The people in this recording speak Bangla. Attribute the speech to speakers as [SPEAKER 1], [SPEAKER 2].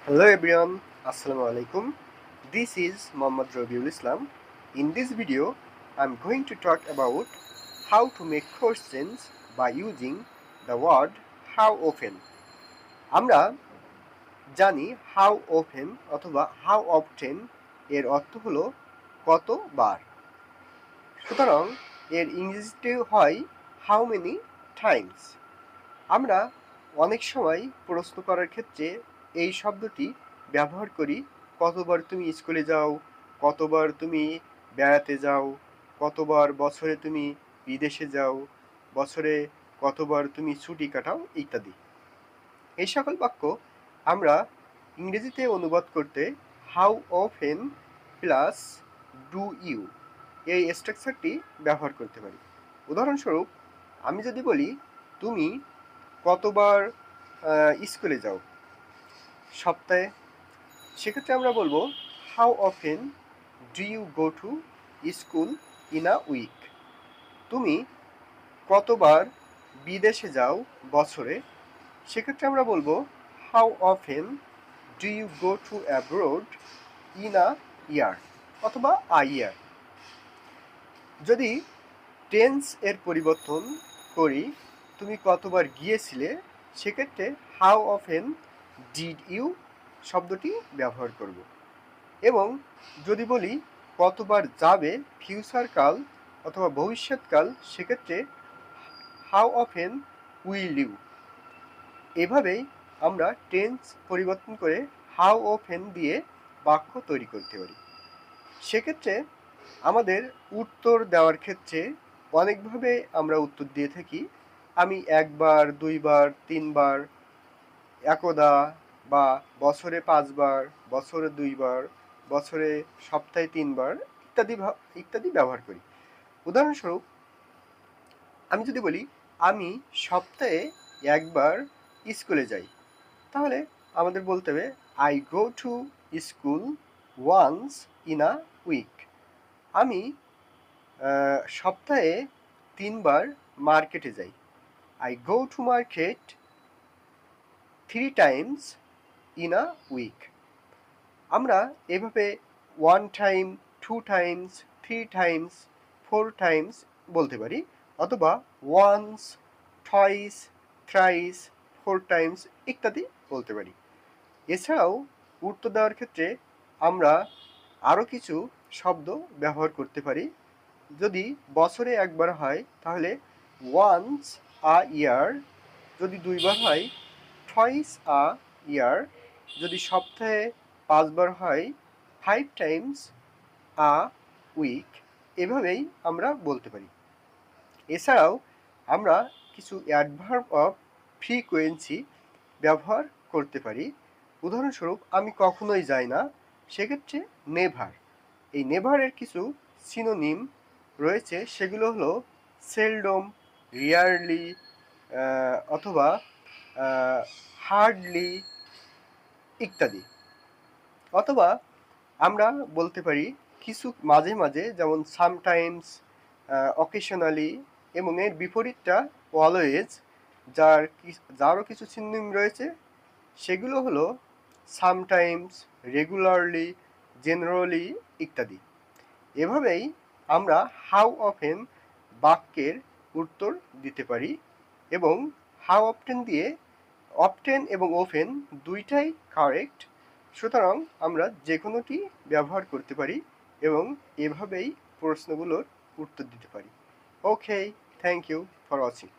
[SPEAKER 1] Hello everyone, Assalamu alaikum. This is Muhammad Rabiul Islam. In this video, I'm going to talk about how to make questions by using the word how often. আমরা জানি how often অথবা how often এর অর্থ হলো কতবার। সুতরাং এর ইংরেজিতে হয় how many times. আমরা অনেক সময় প্রশ্ন করার ক্ষেত্রে এই শব্দটি ব্যবহার করি কতবার তুমি স্কুলে যাও, কতবার তুমি বেড়াতে যাও, কতবার বছরে তুমি বিদেশে যাও, বছরে কতবার তুমি ছুটি কাটাও ইত্যাদি। এই সকল বাক্য আমরা ইংরেজিতে অনুবাদ করতে how often plus do you এই স্ট্রাকচারটি ব্যবহার করতে পারি। উদাহরণস্বরূপ আমি যদি বলি তুমি কতবার স্কুলে যাও সপ্তাহে, সেক্ষেত্রে আমরা বলবো how often do you go to school in a week. তুমি কতবার বিদেশে যাও বছরে, সেক্ষেত্রে আমরা বলবো how often do you go to abroad in a year অথবা আ ইয়ার। যদি টেন্স এর পরিবর্তন করি তুমি কতবার গিয়েছিলে, সেক্ষেত্রে হাউ অফেন ডিড ইউ শব্দটি ব্যবহার করব। এবং যদি বলি কতবার যাবে ফিউচার কাল অথবা ভবিষ্যৎকাল, সেক্ষেত্রে হাউ অফেন উইল ইউ। এভাবেই আমরা টেন্স পরিবর্তন করে হাউ অফেন দিয়ে বাক্য তৈরি করতে পারি। সেক্ষেত্রে আমাদের উত্তর দেওয়ার ক্ষেত্রে অনেকভাবে আমরা উত্তর দিয়ে থাকি। আমি একবার, দুইবার, তিনবার, একদা বা বছরে 5 বার, বছরে 2 বার, বছরে সপ্তাহে 3 বার ইত্যাদি ব্যবহার করি। উদাহরণস্বরূপ আমি যদি বলি আমি সপ্তাহে একবার স্কুলে যাই, তাহলে আমাদের বলতে হবে I go to school once in a week. আমি সপ্তাহে 3 বার মার্কেটে যাই। I go to market 3 times in a week. আমরা এভাবে 1 টাইম, 2 টাইমস, 3 টাইমস, 4 টাইমস বলতে পারি, অথবা ওয়ান্স, টয়েস, থ্রাইস, 4 টাইমস ইত্যাদি বলতে পারি। এছাড়াও উত্তর দেওয়ার ক্ষেত্রে আমরা আরও কিছু শব্দ ব্যবহার করতে পারি। যদি বছরে একবার হয় তাহলে ওয়ান্স আ ইয়ার, যদি 2 বার হয় টয়েস আ ইয়ার, যদি সপ্তাহে 5 বার হয় 5 টাইমস আ উইক। এভাবেই আমরা বলতে পারি। এছাড়াও আমরা কিছু অ্যাডভার্ব অফ ফ্রিকোয়েন্সি ব্যবহার করতে পারি। উদাহরণস্বরূপ আমি কখনোই যাই না, সেক্ষেত্রে নেভার। এই নেভারের কিছু সিনোনিম রয়েছে, সেগুলো হলো সেলডম, রিয়ারলি, অথবা হার্ডলি ইত্যাদি। অথবা আমরা বলতে পারি কিছু মাঝে মাঝে, যেমন সামটাইমস, অকেশনালি, এবং এর বিপরীতটা অলওয়েজ, যারও কিছু সিনোনিম রয়েছে, সেগুলো হলো সামটাইমস, রেগুলারলি, জেনারেলি ইত্যাদি। এভাবেই আমরা হাউ অফেন বাক্যের উত্তর দিতে পারি। এবং হাউ অফটেন দিয়ে অফটেন এবং ওফেন দুইটাই কারেক্ট, সুতরাং আমরা যে কোনোটি ব্যবহার করতে পারি এবং এভাবেই প্রশ্নগুলোর উত্তর দিতে পারি। ওকে, থ্যাংক ইউ ফর ওয়াচিং।